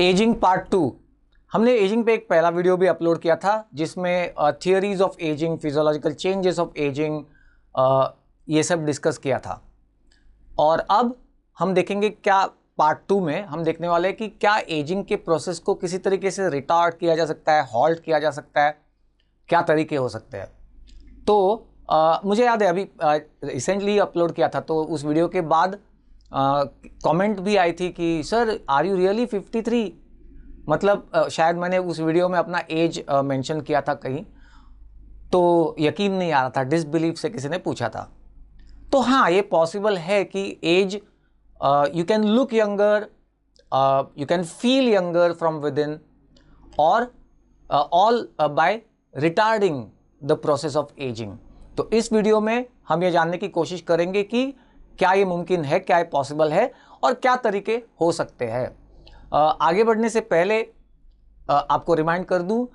Ageing part 2। हमने ageing पे एक पहला वीडियो भी अपलोड किया था जिसमें theories of ageing, physiological changes of ageing, ये सब डिस्कस किया था। और अब हम देखेंगे क्या पार्ट 2 में हम देखने वाले हैं कि क्या एजिंग के प्रोसेस को किसी तरीके से रिटार्ड किया जा सकता है, हॉल्ट किया जा सकता है, क्या तरीके हो सकते हैं। तो मुझे याद है अभी रिसेंटली अपलोड किया था, तो उस वीडियो के बाद कमेंट भी आई थी कि सर आर यू रियली 53, मतलब शायद मैंने उस वीडियो में अपना एज मेंशन किया था कहीं, तो यकीन नहीं आ रहा था, डिसबिलीफ से किसी ने पूछा था। तो हाँ, ये पॉसिबल है कि as you can look younger, you can feel younger from within, और all by retarding the process of ageing. तो इस वीडियो में हम ये जानने की कोशिश करेंगे कि क्या ये मुमकिन है, क्या ये पॉसिबल है और क्या तरीके हो सकते हैं। आगे बढ़ने से पहले आपको रिमाइंड कर दूं,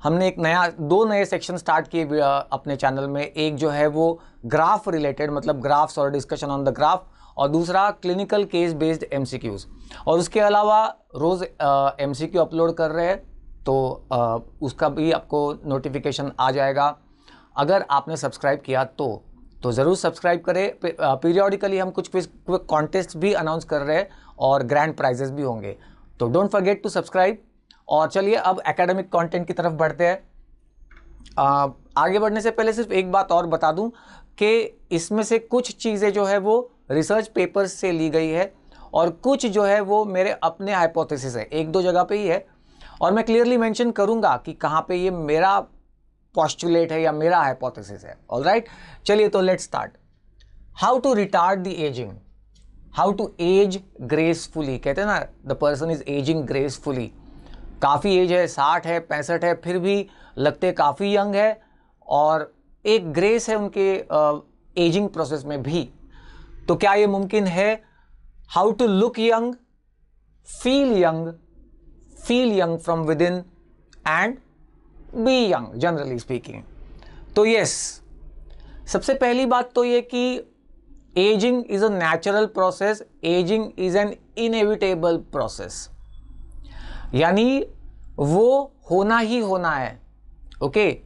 हमने दो नए सेक्शन स्टार्ट किए अपने चैनल में। एक जो है वो ग्राफ रिलेटेड, मतलब ग्राफ्स और डिस्कशन ऑन द ग्राफ, और दूसरा क्लिनिकल केस बेस्ड एमसीक्यूज। और उसके अलावा रोज़ एमसीक्यू अपलोड कर रहे हैं, तो उसका भी आपको नोटिफिकेशन आ जाएगा। अगर आपने सब्सक्राइब किया तो ज़रूर सब्सक्राइब करें। पीरियडिकली हम कुछ कॉन्टेस्ट भी अनाउंस कर रहे हैं और ग्रैंड प्राइजेस भी होंगे, तो डोंट फॉरगेट टू सब्सक्राइब। और चलिए अब एकेडमिक कंटेंट की तरफ बढ़ते हैं। आगे बढ़ने से पहले सिर्फ एक बात और बता दूं कि इसमें से कुछ चीज़ें जो है वो रिसर्च पेपर्स से ली गई है और कुछ जो है वो मेरे अपने हाइपोथेसिस है, एक दो जगह पे ही है, और मैं क्लियरली मेंशन करूंगा कि कहाँ पे ये मेरा पॉस्टुलेट है या मेरा हाइपोथेसिस है। ऑलराइट, चलिए तो let's start. How to retard the ageing, how to age gracefully. कहते हैं ना, the person is ageing gracefully. काफ़ी एज है, 60 है, 65 है, फिर भी लगते काफ़ी यंग है, और एक ग्रेस है उनके एजिंग प्रोसेस में भी। तो क्या ये मुमकिन है? How to look young, feel young from within and be young, generally speaking. तो यस, सबसे पहली बात तो ये कि ageing is a natural process, ageing is an inevitable process, यानी वो होना ही होना है। ओके,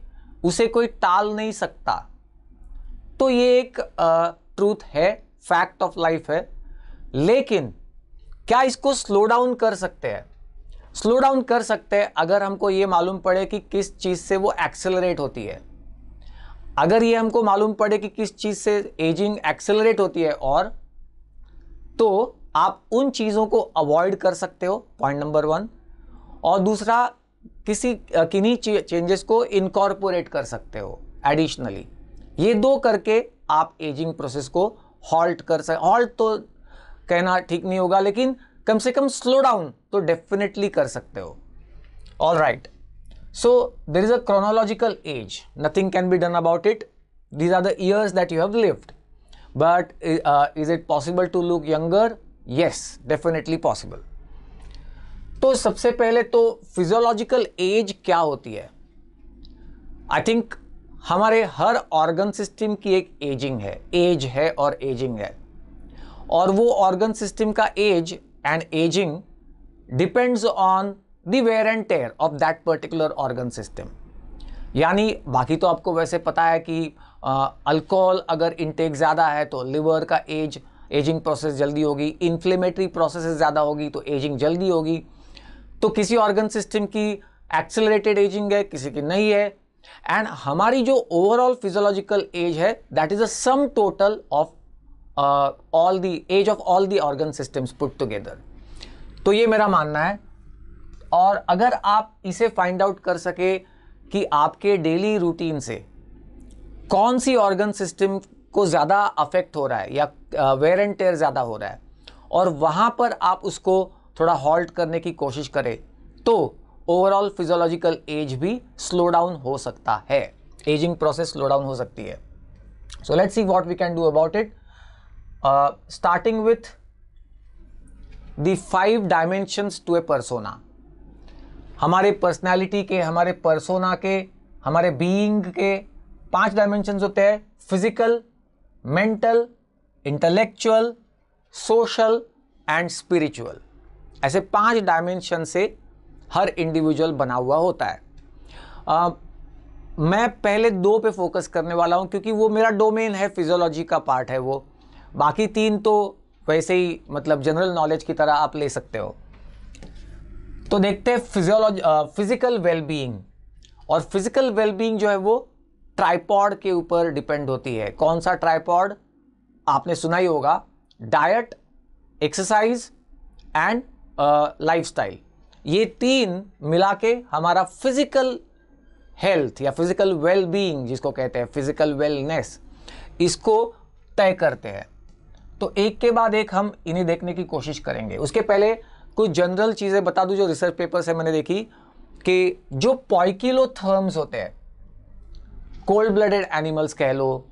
उसे कोई टाल नहीं सकता। तो ये एक ट्रूथ है, फैक्ट ऑफ लाइफ है। लेकिन क्या इसको स्लो डाउन कर सकते हैं? स्लो डाउन कर सकते हैं अगर हमको ये मालूम पड़े कि किस चीज़ से वो एक्सेलरेट होती है। अगर ये हमको मालूम पड़े कि किस चीज़ से एजिंग एक्सेलरेट होती है, और तो आप उन चीज़ों को अवॉइड कर सकते हो, पॉइंट नंबर 1। और दूसरा, किन्हीं चेंजेस को इनकॉर्पोरेट कर सकते हो एडिशनली। ये दो करके आप एजिंग प्रोसेस को हॉल्ट कर सकते। हॉल्ट तो कहना ठीक नहीं होगा, लेकिन कम से कम स्लो डाउन तो डेफिनेटली कर सकते हो। All right, so there is a chronological age, nothing can be done about it. These are the years that you have lived. But is it possible to look younger? Yes, definitely possible. तो सबसे पहले तो physiological as क्या होती है? I think हमारे हर organ system की एक एजिंग है, एज है और एजिंग है। और वो ऑर्गन सिस्टम का age and ageing depends on the wear and tear of that particular organ system. यानी बाकी तो आपको वैसे पता है कि अल्कोहल अगर इंटेक ज़्यादा है तो लिवर का एजिंग प्रोसेस जल्दी होगी, इन्फ्लेमेटरी प्रोसेस ज़्यादा होगी तो एजिंग जल्दी होगी। तो किसी ऑर्गन सिस्टम की एक्सेलरेटेड एजिंग है, किसी की नहीं है। एंड हमारी जो ओवरऑल फिजियोलॉजिकल एज है, that is a sum total of all the age of all the organ systems put together. तो ये मेरा मानना है। और अगर आप इसे फाइंड आउट कर सके कि आपके डेली रूटीन से कौन सी ऑर्गन सिस्टम को ज़्यादा अफेक्ट हो रहा है या वेयर एंड टेयर ज़्यादा हो रहा है, और वहाँ पर आप उसको थोड़ा हॉल्ट करने की कोशिश करें, तो ओवरऑल फिजियोलॉजिकल एज भी स्लो डाउन हो सकता है, एजिंग प्रोसेस स्लो डाउन हो सकती है। So let's see what we can do about it, starting with the 5 dimensions to a persona. हमारे पर्सनैलिटी के, हमारे पर्सोना के, हमारे बीइंग के 5 डायमेंशंस होते हैं: physical, mental, intellectual, social and spiritual. ऐसे 5 डायमेंशन से हर इंडिविजुअल बना हुआ होता है। मैं पहले 2 पे फोकस करने वाला हूं क्योंकि वो मेरा डोमेन है, फिजियोलॉजी का पार्ट है वो। बाकी 3 तो वैसे ही मतलब जनरल नॉलेज की तरह आप ले सकते हो। तो देखते हैं फिजिकल वेलबीइंग। और फिजिकल वेलबीइंग जो है वो ट्राइपॉड के ऊपर डिपेंड होती है। कौन सा ट्राइपॉड? आपने सुना ही होगा, डाइट, एक्सरसाइज एंड लाइफस्टाइल। ये 3 मिला के हमारा फिजिकल हेल्थ या फिजिकल वेलबीइंग जिसको कहते हैं, फिजिकल वेलनेस, इसको तय करते हैं। तो एक के बाद एक हम इन्हें देखने की कोशिश करेंगे। उसके पहले कुछ जनरल चीज़ें बता दूं जो रिसर्च पेपर से मैंने देखी, कि जो पॉइकिलोथर्म्स होते हैं, कोल्ड ब्लडेड एनिमल्स कह लो,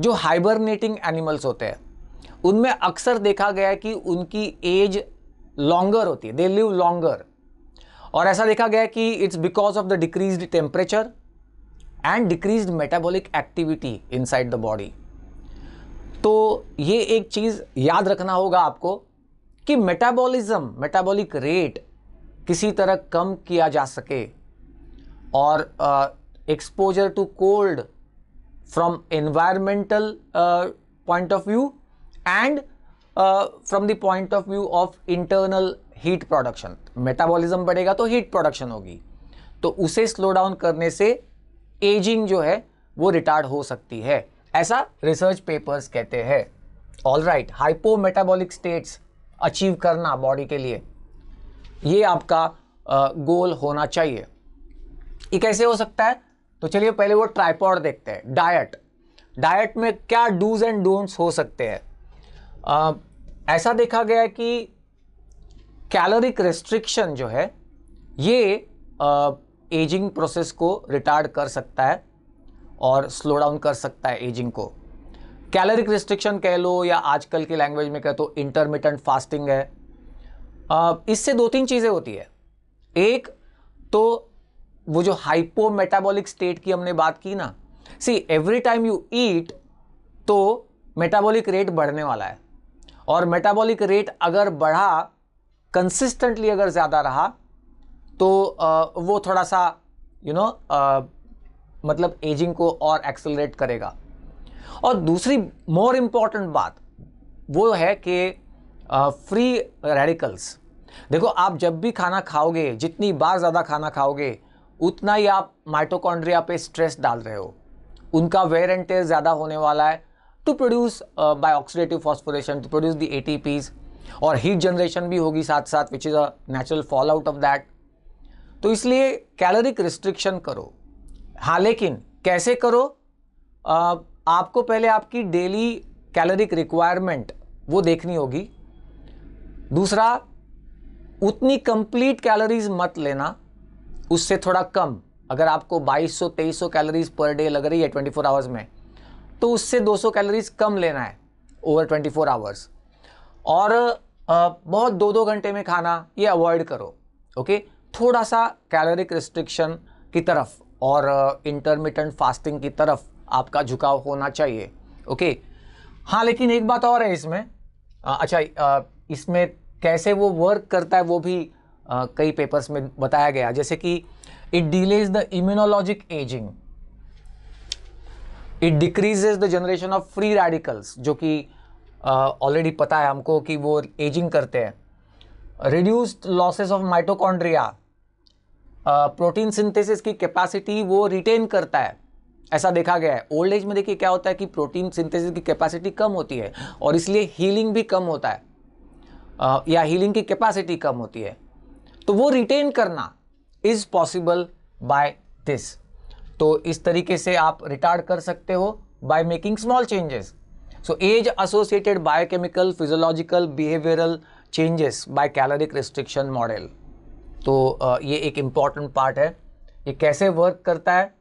जो हाइबरनेटिंग एनिमल्स होते हैं, उनमें अक्सर देखा गया है कि उनकी एज लॉन्गर होती है, दे लिव लॉन्गर। और ऐसा देखा गया है कि it's because of the decreased temperature and decreased metabolic activity inside the body. तो ये एक चीज़ याद रखना होगा आपको कि मेटाबॉलिज्म, मेटाबॉलिक रेट किसी तरह कम किया जा सके, और exposure to cold from environmental point of view and from the point of view of internal heat production. Metabolism बढ़ेगा तो हीट प्रोडक्शन होगी, तो उसे स्लो डाउन करने से एजिंग जो है वो रिटार्ड हो सकती है, ऐसा रिसर्च पेपर्स कहते हैं। ऑलराइट, हाइपोमेटाबॉलिक स्टेट्स अचीव करना बॉडी के लिए, ये आपका गोल होना चाहिए। ये कैसे हो सकता है? तो चलिए पहले वो ट्राइपॉड देखते हैं। डाइट में क्या डूज एंड डोंट्स हो सकते हैं? ऐसा देखा गया है कि कैलोरिक रेस्ट्रिक्शन जो है ये एजिंग प्रोसेस को रिटार्ड कर सकता है और स्लो डाउन कर सकता है एजिंग को। कैलोरिक रिस्ट्रिक्शन कह लो या आजकल की लैंग्वेज में कह तो इंटरमिटेंट फास्टिंग है। इससे 2-3 चीज़ें होती है। एक तो वो जो हाइपोमेटाबॉलिक स्टेट की हमने बात की ना, see every time you eat तो मेटाबॉलिक रेट बढ़ने वाला है, और मेटाबॉलिक रेट अगर बढ़ा, कंसिस्टेंटली अगर ज़्यादा रहा तो वो थोड़ा सा मतलब एजिंग को और एक्सेलरेट करेगा। और दूसरी मोर इम्पॉर्टेंट बात वो है कि फ्री रेडिकल्स। देखो, आप जब भी खाना खाओगे, जितनी बार ज़्यादा खाना खाओगे, उतना ही आप माइटोकॉन्ड्रिया पे स्ट्रेस डाल रहे हो। उनका वेयर एंड टेयर ज़्यादा होने वाला है to produce by oxidative phosphorylation, to produce the ATPs, और हीट जनरेशन भी होगी साथ साथ, which is a natural fall out of that. तो इसलिए कैलोरिक रिस्ट्रिक्शन करो। हाँ, लेकिन कैसे करो? आपको पहले आपकी डेली कैलोरिक रिक्वायरमेंट वो देखनी होगी। दूसरा, उतनी कंप्लीट कैलोरीज मत लेना, उससे थोड़ा कम। अगर आपको 2200-2300 कैलोरीज पर डे लग रही है 24 आवर्स में, तो उससे 200 कैलोरीज कम लेना है ओवर 24 आवर्स। और बहुत 2-2 घंटे में खाना ये अवॉइड करो। ओके, थोड़ा सा कैलोरिक रिस्ट्रिक्शन की तरफ और इंटरमिटेंट फास्टिंग की तरफ आपका झुकाव होना चाहिए। ओके, हाँ, लेकिन एक बात और है इसमें। इसमें कैसे वो वर्क करता है वो भी कई पेपर्स में बताया गया, जैसे कि it delays the immunologic ageing, it decreases the generation of free radicals, जो कि ऑलरेडी पता है हमको कि वो एजिंग करते हैं। Reduced losses of mitochondria, protein synthesis की कैपेसिटी वो रिटेन करता है, ऐसा देखा गया है। ओल्ड एज में देखिए क्या होता है कि प्रोटीन सिंथेसिस की कैपेसिटी कम होती है और इसलिए हीलिंग भी कम होता है, या हीलिंग की कैपेसिटी कम होती है, तो वो रिटेन करना इज पॉसिबल बाय दिस। तो इस तरीके से आप रिटार्ड कर सकते हो by making small changes. So age associated biochemical, physiological, behavioural changes by caloric restriction model. तो ये एक इम्पॉर्टेंट पार्ट है। ये कैसे वर्क करता है?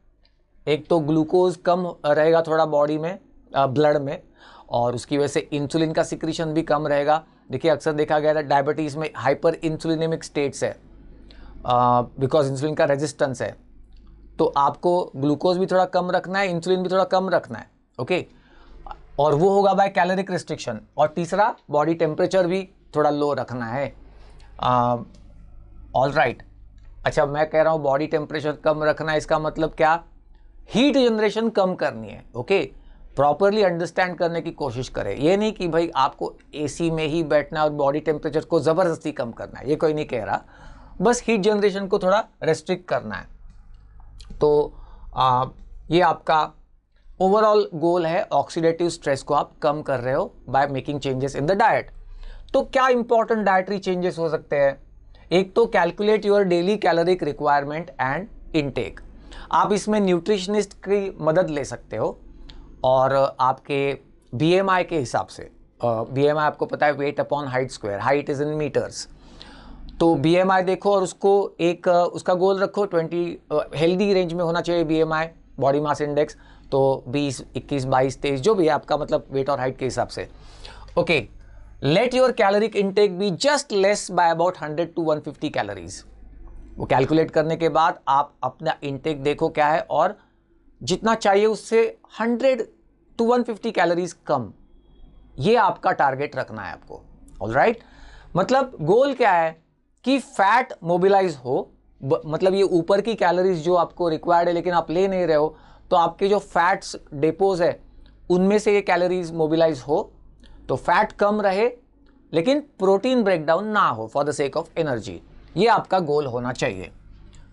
एक तो ग्लूकोज कम रहेगा थोड़ा बॉडी में, ब्लड में, और उसकी वजह से इंसुलिन का सिक्रीशन भी कम रहेगा। देखिए, अक्सर देखा गया था डायबिटीज़ में हाइपर इंसुलिनेमिक स्टेट्स है, बिकॉज इंसुलिन का रेजिस्टेंस है। तो आपको ग्लूकोज भी थोड़ा कम रखना है, इंसुलिन भी थोड़ा कम रखना है। ओके, और वो होगा बाय कैलोरिक रिस्ट्रिक्शन। और तीसरा, बॉडी टेम्परेचर भी थोड़ा लो रखना है। All right. अच्छा, मैं कह रहा हूँ बॉडी टेम्परेचर कम रखना है, इसका मतलब क्या? हीट जनरेशन कम करनी है। ओके, प्रॉपरली अंडरस्टैंड करने की कोशिश करें। ये नहीं कि भाई आपको एसी में ही बैठना है और बॉडी टेम्परेचर को ज़बरदस्ती कम करना है, ये कोई नहीं कह रहा, बस हीट जनरेशन को थोड़ा रेस्ट्रिक्ट करना है। तो ये आपका ओवरऑल गोल है, ऑक्सीडेटिव स्ट्रेस को आप कम कर रहे हो by making changes in the diet. तो क्या इंपॉर्टेंट डाइटरी चेंजेस हो सकते हैं? एक तो calculate your daily caloric requirement and intake. आप इसमें न्यूट्रिशनिस्ट की मदद ले सकते हो और आपके BMI के हिसाब से, BMI आपको पता है weight upon height square, height is in metres, तो BMI देखो और उसको एक उसका गोल रखो 20, हेल्दी रेंज में होना चाहिए BMI, बॉडी मास इंडेक्स, तो 20, 21, 22, 23 जो भी है आपका, मतलब वेट और हाइट के हिसाब से। Okay, let your caloric intake be just less by about 100 to 150 calories. वो कैलकुलेट करने के बाद आप अपना इनटेक देखो क्या है, और जितना चाहिए उससे 100 to 150 कैलोरीज कम, ये आपका टारगेट रखना है आपको। ऑलराइट, मतलब गोल क्या है कि फैट मोबिलाइज हो, मतलब ये ऊपर की कैलोरीज जो आपको रिक्वायर्ड है लेकिन आप ले नहीं रहे हो, तो आपके जो फैट्स डिपोज है उनमें से ये कैलोरीज मोबिलाइज हो, तो फैट कम रहे लेकिन प्रोटीन ब्रेकडाउन ना हो for the sake of energy. ये आपका गोल होना चाहिए।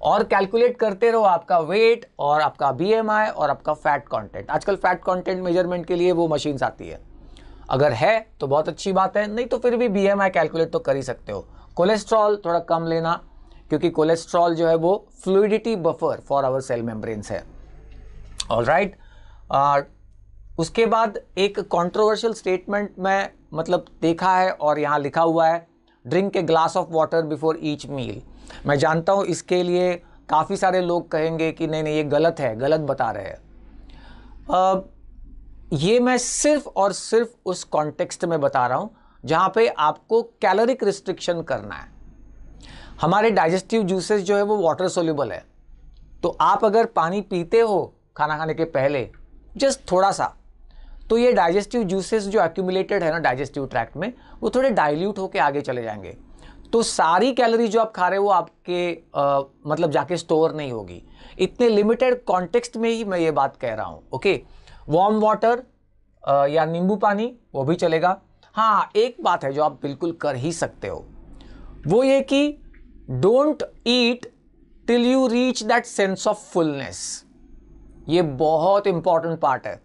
और कैलकुलेट करते रहो आपका वेट और आपका BMI और आपका फैट कंटेंट। आजकल फैट कंटेंट मेजरमेंट के लिए वो मशीन्स आती है, अगर है तो बहुत अच्छी बात है, नहीं तो फिर भी BMI कैलकुलेट तो कर ही सकते हो। कोलेस्ट्रॉल थोड़ा कम लेना, क्योंकि कोलेस्ट्रॉल जो है वो fluidity buffer for our cell membranes है। ऑलराइट, उसके बाद एक कंट्रोवर्शियल स्टेटमेंट में मतलब देखा है और यहाँ लिखा हुआ है, drink a glass of water before each meal. मैं जानता हूँ इसके लिए काफ़ी सारे लोग कहेंगे कि नहीं नहीं ये गलत है, गलत बता रहे हैं। ये मैं सिर्फ और सिर्फ उस कॉन्टेक्स्ट में बता रहा हूँ जहाँ पे आपको कैलोरिक रिस्ट्रिक्शन करना है। हमारे डाइजेस्टिव जूसेस जो है वो वाटर सोल्यूबल है, तो आप अगर पानी पीते हो खाना खाने के पहले जस्ट थोड़ा सा, तो ये डाइजेस्टिव जूसेस जो एक्यूमुलेटेड है ना डाइजेस्टिव ट्रैक्ट में, वो थोड़े डाइल्यूट होके आगे चले जाएंगे, तो सारी कैलोरी जो आप खा रहे हो वो आपके मतलब जाके स्टोर नहीं होगी। इतने लिमिटेड कॉन्टेक्स्ट में ही मैं ये बात कह रहा हूँ। ओके, वार्म वाटर या नींबू पानी वो भी चलेगा। हाँ, एक बात है जो आप बिल्कुल कर ही सकते हो, वो ये कि don't eat till you reach that sense of fullness. ये बहुत इंपॉर्टेंट पार्ट है।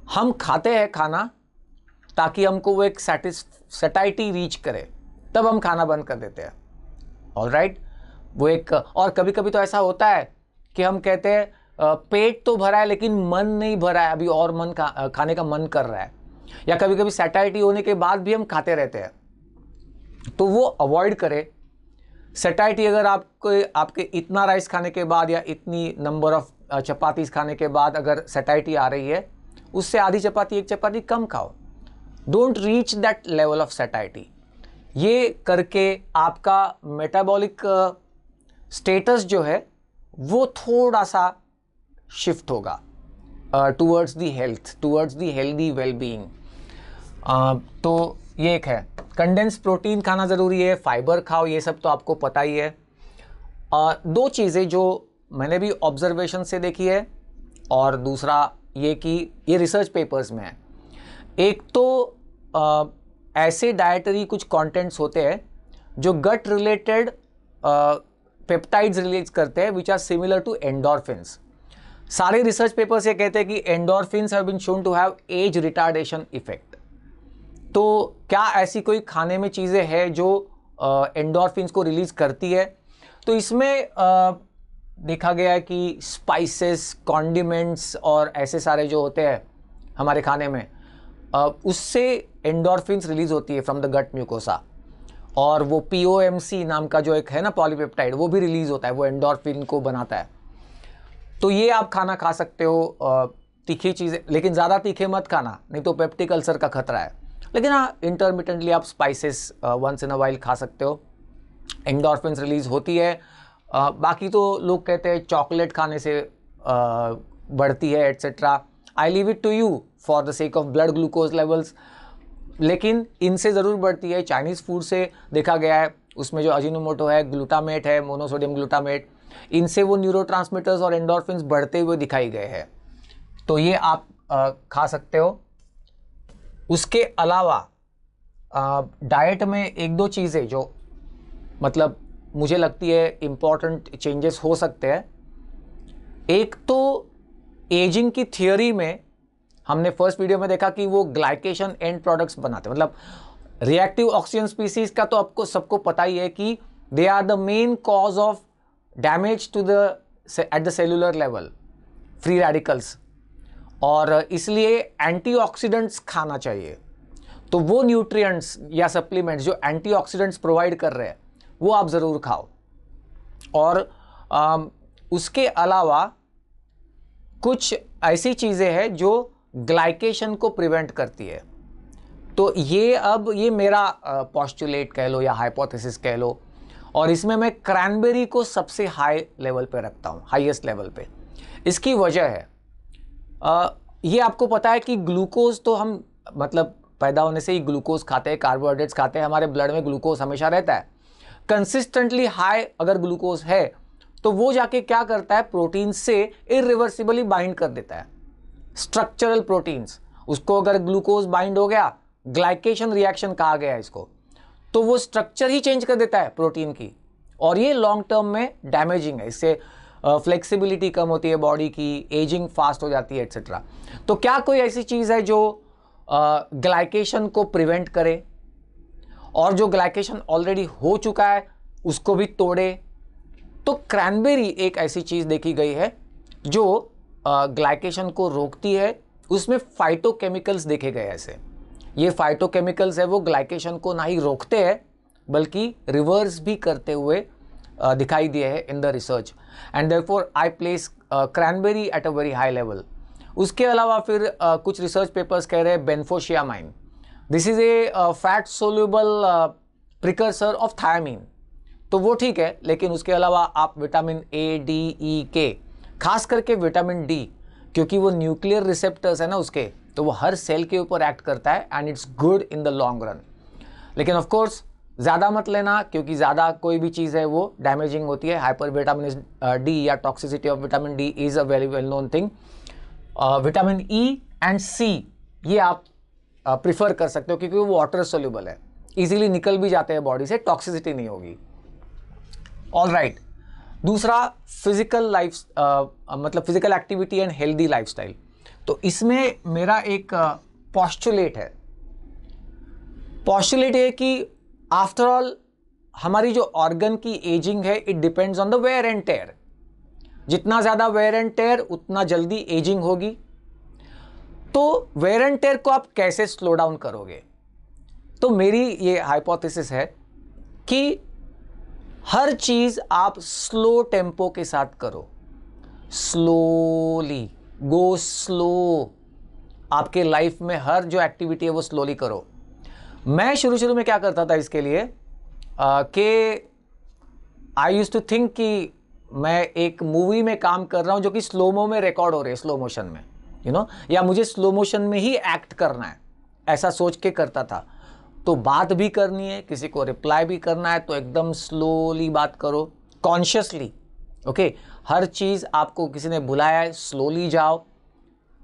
हम खाते हैं खाना ताकि हमको वो एक सैटिस्फैक्टी रीच करे, तब हम खाना बंद कर देते हैं। ऑलराइट, वो एक, और कभी कभी तो ऐसा होता है कि हम कहते हैं पेट तो भरा है लेकिन मन नहीं भरा है, अभी और खाने का मन कर रहा है, या कभी कभी सैटिस्फैक्टी होने के बाद भी हम खाते रहते हैं, तो वो अवॉइड करें। सैटिस्फैक्टी अगर आपके इतना राइस खाने के बाद या इतनी नंबर ऑफ चपातीस खाने के बाद अगर सैटिस्फैक्टी आ रही है, उससे आधी चपाती, एक चपाती कम खाओ। Don't reach that level of satisfactory. ये करके आपका मेटाबॉलिक स्टेटस जो है वो थोड़ा सा शिफ्ट होगा towards the health, towards the healthy wellbeing. तो ये एक है। कंडेंस प्रोटीन खाना ज़रूरी है, फाइबर खाओ, ये सब तो आपको पता ही है। दो चीज़ें जो मैंने भी ऑब्जर्वेशन से देखी है, और दूसरा ये कि ये रिसर्च पेपर्स में है। एक तो ऐसे डाइटरी कुछ कंटेंट्स होते हैं जो गट रिलेटेड पेप्टाइड्स रिलीज करते हैं which are similar to endorphins. सारे रिसर्च पेपर्स ये कहते हैं कि endorphins have been shown to have age retardation effect. तो क्या ऐसी कोई खाने में चीज़ें हैं जो एंडोर्फिन्स को रिलीज करती है? तो इसमें देखा गया है कि स्पाइसेस, कॉन्डिमेंट्स और ऐसे सारे जो होते हैं हमारे खाने में, उससे एंडोर्फिन्स रिलीज होती है फ्रॉम द गट म्यूकोसा, और वो POMC नाम का जो एक है ना पॉलीपेप्टाइड, वो भी रिलीज होता है, वो एंडोर्फिन को बनाता है। तो ये आप खाना खा सकते हो, तीखी चीज़ें, लेकिन ज़्यादा तीखे मत खाना, नहीं तो पेप्टिक अल्सर का खतरा है। लेकिन हाँ, इंटरमिटेंटली आप spices once in a while खा सकते हो, एंडोर्फिन्स रिलीज होती है। बाकी तो लोग कहते हैं चॉकलेट खाने से बढ़ती है etcetera. I leave it to you for the sake of blood glucose levels, लेकिन इनसे ज़रूर बढ़ती है। चाइनीज़ फूड से देखा गया है उसमें जो अजीनोमोटो है, ग्लूटामेट है, मोनोसोडियम ग्लूटामेट, इनसे वो न्यूरोट्रांसमीटर्स और एंडोर्फिन्स बढ़ते हुए दिखाई गए हैं। तो ये आप खा सकते हो। उसके अलावा डाइट में एक दो चीज़ें जो मतलब मुझे लगती है इम्पॉर्टेंट चेंजेस हो सकते हैं। एक तो एजिंग की थियोरी में हमने फर्स्ट वीडियो में देखा कि वो ग्लाइकेशन एंड प्रोडक्ट्स बनाते हैं, मतलब रिएक्टिव ऑक्सीजन स्पीसीज का तो आपको सबको पता ही है कि they are the main cause of damage to the at the cellular level, free radicals, और इसलिए एंटीऑक्सीडेंट्स खाना चाहिए। तो वो न्यूट्रिएंट्स या सप्लीमेंट्स जो एंटीऑक्सीडेंट्स प्रोवाइड कर रहे हैं वो आप ज़रूर खाओ। और उसके अलावा कुछ ऐसी चीज़ें हैं जो ग्लाइकेशन को प्रिवेंट करती है। तो ये मेरा पोस्टुलेट कह लो या हाइपोथेसिस कह लो, और इसमें मैं क्रैनबेरी को सबसे हाई लेवल पे रखता हूँ, हाईएस्ट लेवल पे। इसकी वजह है ये आपको पता है कि ग्लूकोज तो हम मतलब पैदा होने से ही ग्लूकोज खाते हैं, कार्बोहाइड्रेट्स खाते हैं, हमारे ब्लड में ग्लूकोज हमेशा रहता है। कंसिस्टेंटली हाई अगर ग्लूकोज है तो वो जाके क्या करता है, प्रोटीन से इरिवर्सिबली बाइंड कर देता है, स्ट्रक्चरल प्रोटीन्स। उसको अगर ग्लूकोज बाइंड हो गया, ग्लाइकेशन रिएक्शन कहा गया इसको, तो वो स्ट्रक्चर ही चेंज कर देता है प्रोटीन की, और ये लॉन्ग टर्म में डैमेजिंग है। इससे फ्लेक्सिबिलिटी कम होती है बॉडी की, एजिंग फास्ट हो जाती है एट्सेट्रा। तो क्या कोई ऐसी चीज़ है जो ग्लाइकेशन को प्रिवेंट करे और जो ग्लाइकेशन ऑलरेडी हो चुका है उसको भी तोड़े? तो क्रैनबेरी एक ऐसी चीज़ देखी गई है जो ग्लाइकेशन को रोकती है। उसमें फाइटोकेमिकल्स देखे गए ऐसे, ये फाइटोकेमिकल्स है वो ग्लाइकेशन को ना ही रोकते हैं बल्कि रिवर्स भी करते हुए दिखाई दिए हैं in the research, and therefore I place cranberry at a very high level. उसके अलावा फिर कुछ रिसर्च पेपर्स कह रहे हैं benfotiamine, this is a fat soluble precursor of thiamine, तो वो ठीक है। लेकिन उसके अलावा आप विटामिन ए, डी, ई, के, खास करके विटामिन डी, क्योंकि वो न्यूक्लियर रिसेप्टर्स है ना उसके, तो वो हर सेल के ऊपर एक्ट करता है and it's good in the long run. लेकिन ऑफ कोर्स ज़्यादा मत लेना, क्योंकि ज़्यादा कोई भी चीज़ है वो डैमेजिंग होती है। हाइपर विटामिन डी या toxicity of vitamin D is a very well known thing. Vitamin E and C ये आप प्रिफर कर सकते हो क्योंकि वो वाटर सोल्यूबल है, इजीली निकल भी जाते हैं बॉडी से, टॉक्सिसिटी नहीं होगी। ऑल राइट, दूसरा फिजिकल लाइफ मतलब physical activity and healthy lifestyle. तो इसमें मेरा एक पोस्टुलेट है। पोस्टुलेट है कि आफ्टर ऑल हमारी जो ऑर्गन की एजिंग है it depends on the wear and tear. जितना ज़्यादा वेयर एंड टेयर उतना जल्दी एजिंग होगी। तो वेयर एंड टेयर को आप कैसे स्लो डाउन करोगे? तो मेरी ये हाइपोथेसिस है कि हर चीज़ आप स्लो टेम्पो के साथ करो, स्लोली, गो स्लो। आपके लाइफ में हर जो एक्टिविटी है वो स्लोली करो। मैं शुरू में क्या करता था इसके लिए कि आई यूज्ड टू थिंक कि मैं एक मूवी में काम कर रहा हूं जो कि स्लोमो में रिकॉर्ड हो रही है, स्लो मोशन में, या मुझे स्लो मोशन में ही एक्ट करना है, ऐसा सोच के करता था। तो बात भी करनी है, किसी को रिप्लाई भी करना है, तो एकदम स्लोली बात करो, कॉन्शियसली। ओके, हर चीज़ आपको किसी ने बुलाया है, स्लोली जाओ।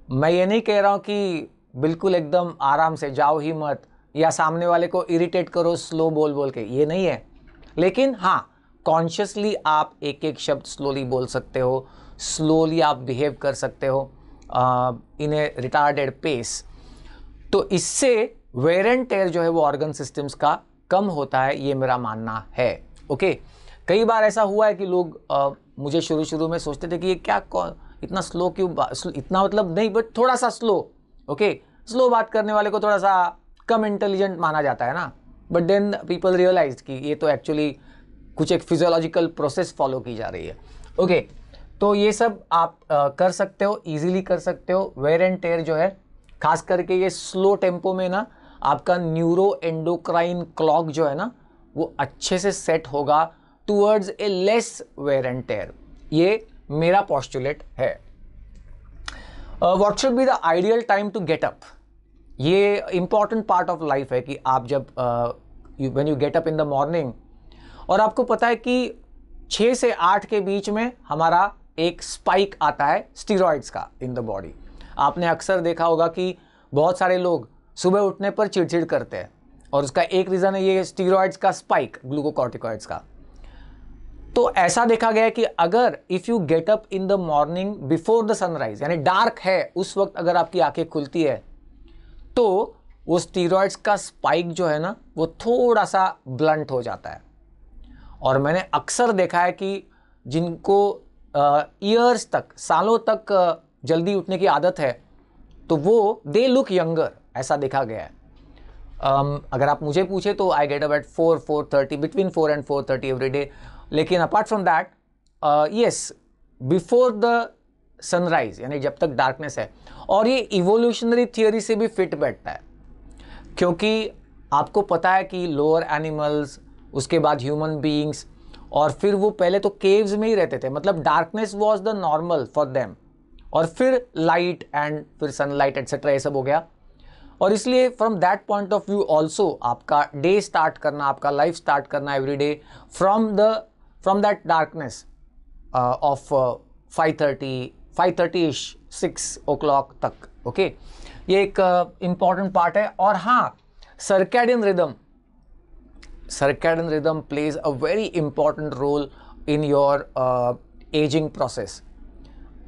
मैं ये नहीं कह रहा हूँ कि बिल्कुल एकदम आराम से जाओ ही मत, या सामने वाले को इरिटेट करो स्लो बोल बोल के, ये नहीं है। लेकिन हाँ, कॉन्शियसली आप एक एक शब्द स्लोली बोल सकते हो, स्लोली आप बिहेव कर सकते हो इन ए रिटार्डेड पेस। तो इससे वेयर एंड टेयर जो है वो ऑर्गन सिस्टम्स का कम होता है, ये मेरा मानना है। ओके, कई बार ऐसा हुआ है कि लोग मुझे शुरू में सोचते थे कि ये क्या इतना स्लो क्यों, इतना मतलब नहीं बट थोड़ा सा स्लो। ओके, स्लो बात करने वाले को थोड़ा सा कम इंटेलिजेंट माना जाता है ना, बट देन पीपल रियलाइज कि ये तो एक्चुअली कुछ एक फिजियोलॉजिकल प्रोसेस फॉलो की जा रही है। ओके, तो ये सब आप कर सकते हो, इजीली कर सकते हो। वेयर एंड टेयर जो है, खास करके ये स्लो टेम्पो में ना, आपका न्यूरो एंडोक्राइन क्लॉक जो है ना वो अच्छे से सेट होगा towards a less wear and tear. ये मेरा पोस्टुलेट है। What should be the ideal time to get up? ये इंपॉर्टेंट पार्ट ऑफ लाइफ है कि आप जब when you get up in the morning, और आपको पता है कि 6 से 8 के बीच में हमारा एक स्पाइक आता है स्टीरॉइड्स का इन द बॉडी। आपने अक्सर देखा होगा कि बहुत सारे लोग सुबह उठने पर चिड़चिड़ करते हैं और उसका एक रीज़न है ये स्टीरॉइड्स का स्पाइक, ग्लूकोकॉर्टिकॉइड्स का। तो ऐसा देखा गया है कि अगर if you get up in the morning before the sunrise, यानी डार्क है उस वक्त अगर आपकी आंखें खुलती है, तो वो स्टीरॉइड्स का स्पाइक जो है ना वो थोड़ा सा ब्लंट हो जाता है। और मैंने अक्सर देखा है कि जिनको ईयर्स तक, सालों तक जल्दी उठने की आदत है, तो वो दे लुक यंगर, ऐसा देखा गया है। अगर आप मुझे पूछे तो I get up at 4:30, between 4 and 4:30 every day. लेकिन apart from that yes, before the sunrise, यानी जब तक डार्कनेस है। और ये इवोल्यूशनरी थियोरी से भी फिट बैठता है, क्योंकि आपको पता है कि लोअर एनिमल्स, उसके बाद ह्यूमन बीइंग्स, और फिर वो पहले तो केव्स में ही रहते थे, मतलब darkness was the normal for them, और फिर लाइट एंड फिर सनलाइट एटसेट्रा, ये सब हो गया। और इसलिए from that point of view also आपका डे स्टार्ट करना, आपका लाइफ स्टार्ट करना every day from that darkness of 5:30 6 o'clock तक। ओके, ये एक इम्पॉर्टेंट पार्ट है। और हाँ, circadian rhythm plays a very important role in your ageing process.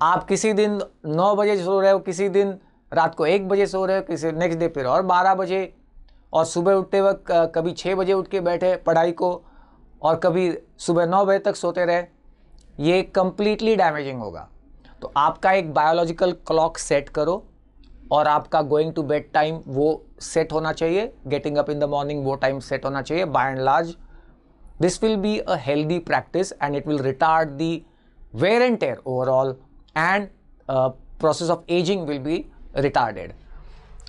आप किसी दिन 9 बजे सो रहे हो, किसी दिन रात को 1 बजे सो रहे हो, किसी नेक्स्ट डे फिर और 12 बजे, और सुबह उठते वक्त कभी 6 बजे उठ के बैठे पढ़ाई को, और कभी सुबह 9 बजे तक सोते रहे, ये कंप्लीटली डैमेजिंग होगा। तो आपका एक बायोलॉजिकल क्लॉक सेट करो, और आपका गोइंग टू बेड टाइम वो सेट होना चाहिए, getting up in the morning वो टाइम सेट होना चाहिए। By and large this will be a healthy practice and it will retard the wear and tear overall, and process of aging will be retarded.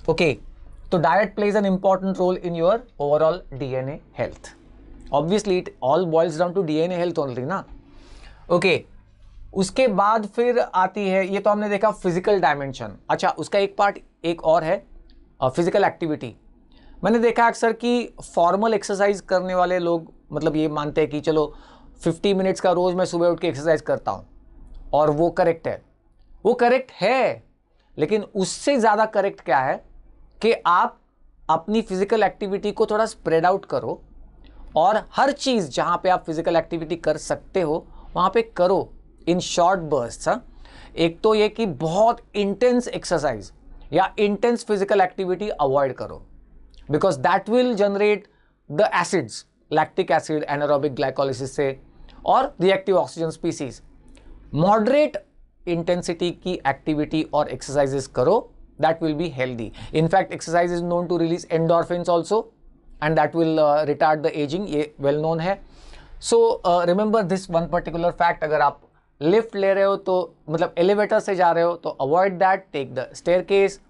Okay, so diet plays an important role in your overall DNA health. Obviously it all boils down to DNA health only ना। Okay, उसके बाद फिर आती है, ये तो हमने देखा फिजिकल डायमेंशन। अच्छा, उसका एक पार्ट एक और है, फिजिकल एक्टिविटी। मैंने देखा अक्सर कि फॉर्मल एक्सरसाइज करने वाले लोग मतलब ये मानते हैं कि चलो 50 मिनट्स का रोज़ मैं सुबह उठ के एक्सरसाइज करता हूँ, और वो करेक्ट है। वो करेक्ट है, लेकिन उससे ज़्यादा करेक्ट क्या है कि आप अपनी फिजिकल एक्टिविटी को थोड़ा स्प्रेड आउट करो, और हर चीज़ जहाँ पे आप फिजिकल एक्टिविटी कर सकते हो वहाँ पे करो इन शॉर्ट बर्स्ट्स। एक तो ये कि बहुत इंटेंस एक्सरसाइज या इंटेंस फिजिकल एक्टिविटी अवॉइड करो, because that will generate the acids, lactic acid anaerobic glycolysis से, और reactive oxygen species. Moderate intensity की एक्टिविटी और एक्सरसाइजेस करो, that will be healthy. In fact exercise is known to release endorphins also, and that will retard the ageing, ये well known है। So remember this one particular fact. अगर आप lift ले रहे हो तो मतलब एलिवेटर से जा रहे हो तो avoid that, take the staircase.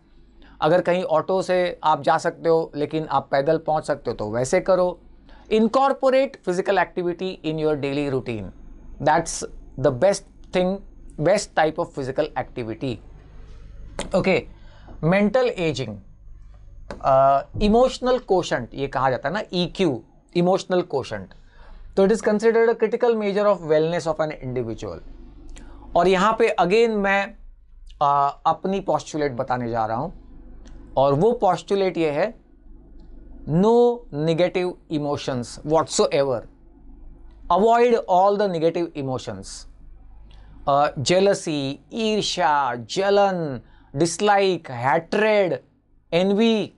अगर कहीं ऑटो से आप जा सकते हो लेकिन आप पैदल पहुंच सकते हो तो वैसे करो। Incorporate physical activity in your daily routine, that's the best thing, best type of physical activity. Okay, mental ageing, emotional quotient ये कहा जाता है ना, EQ, इमोशनल कोशंट। तो it is considered a critical measure of wellness of an individual. और यहाँ पे again मैं अपनी पॉस्टुलेट बताने जा रहा हूँ, और वो पॉस्टुलेट ये है, no negative emotions whatsoever, avoid all the negative emotions. Jealousy, ईर्ष्या, जलन, डिसलाइक, हैट्रेड, एनवी,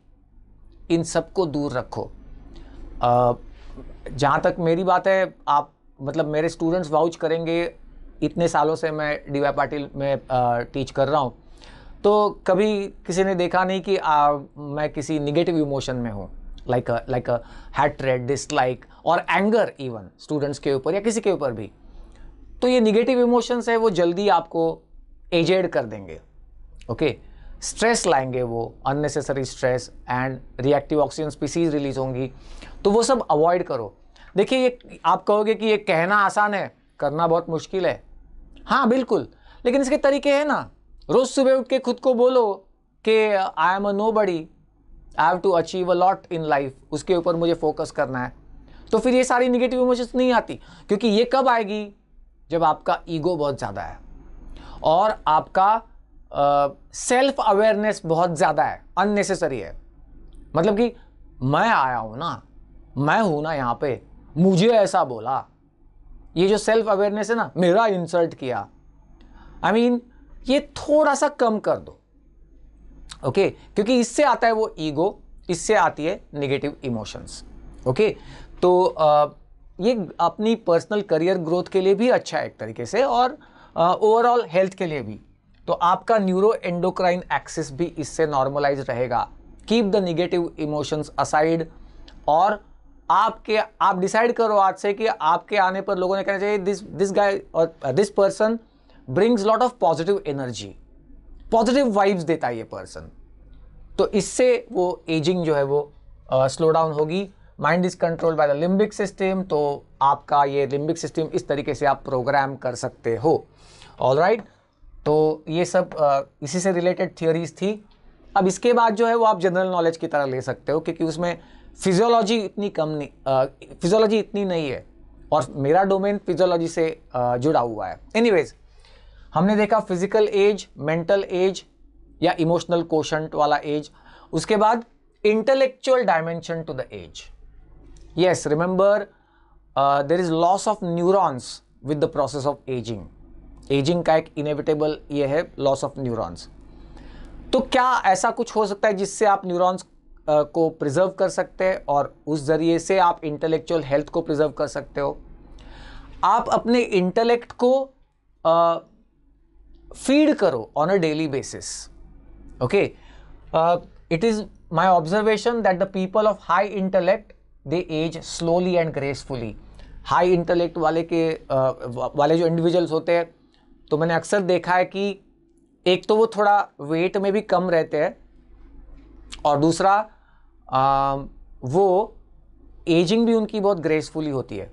इन सबको दूर रखो। जहाँ तक मेरी बात है, आप मतलब मेरे स्टूडेंट्स वाउच करेंगे, इतने सालों से मैं DY पाटिल में टीच कर रहा हूँ, तो कभी किसी ने देखा नहीं कि मैं किसी निगेटिव इमोशन में हूँ, लाइक अ हैट्रेड, डिसलाइक और एंगर, इवन स्टूडेंट्स के ऊपर या किसी के ऊपर भी। तो ये निगेटिव इमोशंस है, वो जल्दी आपको एजेड कर देंगे। ओके, स्ट्रेस लाएंगे, वो unnecessary stress, and reactive oxygen species release होंगी, तो वो सब अवॉइड करो। देखिए, ये आप कहोगे कि ये कहना आसान है, करना बहुत मुश्किल है। हाँ बिल्कुल, लेकिन इसके तरीके हैं ना। रोज सुबह उठ के खुद को बोलो कि I am a nobody, I have to achieve a lot in life, उसके ऊपर मुझे फोकस करना है। तो फिर ये सारी निगेटिव इमोशंस नहीं आती, क्योंकि ये कब आएगी, जब आपका ईगो बहुत ज़्यादा है और आपका सेल्फ अवेयरनेस बहुत ज़्यादा है, अननेसेसरी है। मतलब कि मैं आया हूँ ना, मैं हूँ ना यहाँ पे, मुझे ऐसा बोला, ये जो सेल्फ अवेयरनेस है ना, मेरा इंसल्ट किया, आई मीन ये थोड़ा सा कम कर दो, ओके क्योंकि इससे आता है वो ईगो, इससे आती है नेगेटिव इमोशंस, ओके। तो ये अपनी पर्सनल करियर ग्रोथ के लिए भी अच्छा है एक तरीके से, और ओवरऑल हेल्थ के लिए भी। तो आपका न्यूरो एंडोक्राइन एक्सिस भी इससे नॉर्मलाइज रहेगा। Keep the negative emotions aside, और आप डिसाइड करो आज से कि आपके आने पर लोगों ने कहना चाहिए दिस गाय और this person brings lot of positive energy, positive vibes देता है ये पर्सन। तो इससे वो एजिंग जो है वो स्लो डाउन होगी। Mind is controlled by the limbic system, तो आपका ये लिम्बिक सिस्टम इस तरीके से आप प्रोग्राम कर सकते हो। ऑलराइट, तो ये सब इसी से रिलेटेड थियोरीज थी। अब इसके बाद जो है वो आप जनरल नॉलेज की तरह ले सकते हो, क्योंकि उसमें फिजियोलॉजी इतनी नहीं है, और मेरा डोमेन फिजियोलॉजी से जुड़ा हुआ है। एनीवेज, हमने देखा फिजिकल एज, मेंटल एज या इमोशनल कोशंट वाला एज। उसके बाद intellectual dimension to the age. Yes, remember there is loss of neurons with the process of ageing. Ageing का एक इनएविटेबल ये है लॉस ऑफ न्यूरॉन्स। तो क्या ऐसा कुछ हो सकता है जिससे आप न्यूरॉन्स को प्रिजर्व कर सकते हैं और उस जरिए से आप इंटेलेक्चुअल हेल्थ को प्रिजर्व कर सकते हो? आप अपने इंटेलेक्ट को फीड करो on a daily basis, okay. It is my observation that the people of high intellect they age slowly and gracefully. High intellect वाले जो इंडिविजुअल्स होते हैं, तो मैंने अक्सर देखा है कि एक तो वो थोड़ा वेट में भी कम रहते हैं, और दूसरा वो एजिंग भी उनकी बहुत ग्रेसफुली होती है,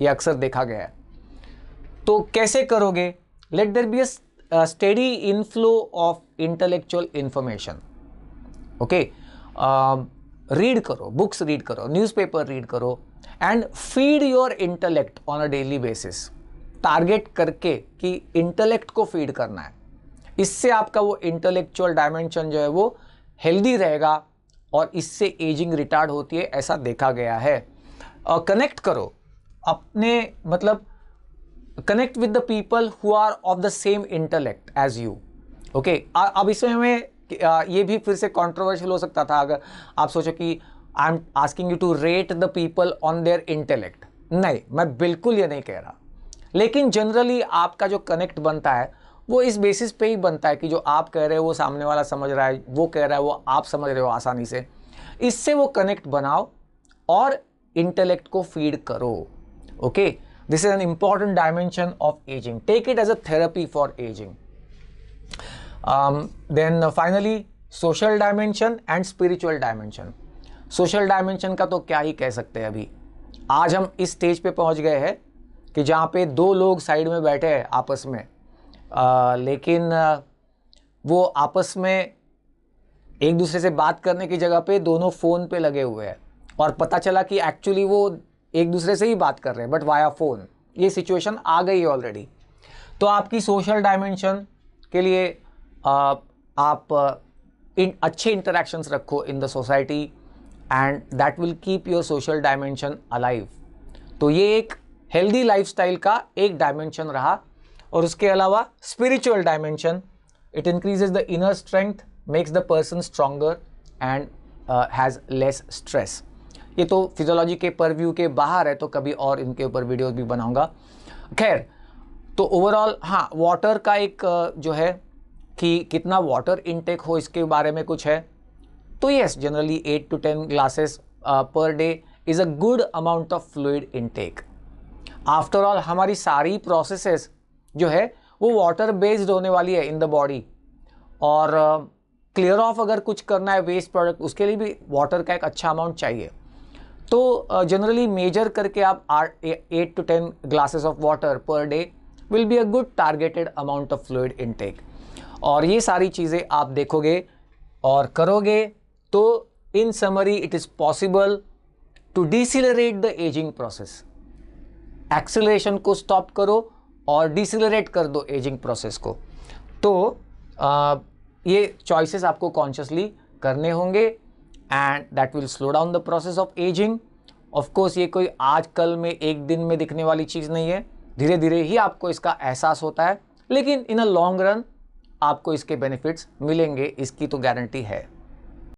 ये अक्सर देखा गया है। तो कैसे करोगे? Let there be a steady inflow of intellectual information, okay. Read करो, बुक्स रीड करो, न्यूज़पेपर रीड करो, and feed your intellect on a daily basis. Target करके कि इंटेलेक्ट को फीड करना है, इससे आपका वो इंटेलेक्चुअल डायमेंशन जो है वो हेल्दी रहेगा, और इससे एजिंग रिटार्ड होती है, ऐसा देखा गया है। कनेक्ट करो अपने, मतलब connect with the people who are of the same intellect as you, okay. अब इसमें हमें ये भी फिर से कंट्रोवर्शियल हो सकता था अगर आप सोचो कि I am asking you to rate the people on their intellect. नहीं, मैं बिल्कुल ये नहीं कह रहा, लेकिन जनरली आपका जो कनेक्ट बनता है वो इस बेसिस पे ही बनता है कि जो आप कह रहे हो वो सामने वाला समझ रहा है, वो कह रहा है वो आप समझ रहे हो आसानी से। इससे वो कनेक्ट बनाओ और इंटेलेक्ट को फीड करो, okay. This is an important dimension of ageing. Take it as a therapy for ageing. Then finally social dimension and spiritual dimension. Social dimension का तो क्या ही कह सकते हैं। अभी आज हम इस स्टेज पे पहुंच गए हैं कि जहाँ पे दो लोग साइड में बैठे हैं आपस में, लेकिन वो आपस में एक दूसरे से बात करने की जगह पे दोनों फ़ोन पे लगे हुए हैं, और पता चला कि एक्चुअली वो एक दूसरे से ही बात कर रहे हैं बट वाया फ़ोन। ये सिचुएशन आ गई है ऑलरेडी। तो आपकी सोशल डायमेंशन के लिए आप अच्छे इंटरेक्शंस रखो in the society, and that will keep your social dimension alive. तो ये एक हेल्दी लाइफस्टाइल का एक डायमेंशन रहा। और उसके अलावा spiritual dimension, it increases the inner strength, makes the person stronger and has less stress. ये तो फिजियोलॉजी के परव्यू के बाहर है, तो कभी और इनके ऊपर वीडियोस भी बनाऊंगा। खैर, तो ओवरऑल हाँ, वाटर का एक जो है कि कितना वाटर इनटेक हो, इसके बारे में कुछ है। तो yes, generally 8 to 10 glasses per day is a good amount of fluid intake. After all हमारी सारी प्रोसेसेस जो है वो वाटर बेस्ड होने वाली है इन द बॉडी, और क्लियर ऑफ अगर कुछ करना है वेस्ट प्रोडक्ट, उसके लिए भी वाटर का एक अच्छा अमाउंट चाहिए। तो जनरली मेजर करके आप 8 to 10 glasses of water per day will be a good targeted amount of fluid intake. और ये सारी चीज़ें आप देखोगे और करोगे तो in summary it is possible to decelerate the ageing process. Acceleration को स्टॉप करो और डिसिलरेट कर दो एजिंग प्रोसेस को। तो ये चॉइसेस आपको कॉन्शियसली करने होंगे and that will slow down the process of ageing. Of course ये कोई आज कल में एक दिन में दिखने वाली चीज़ नहीं है, धीरे धीरे ही आपको इसका एहसास होता है, लेकिन इन अ लॉन्ग रन आपको इसके बेनिफिट्स मिलेंगे, इसकी तो गारंटी है।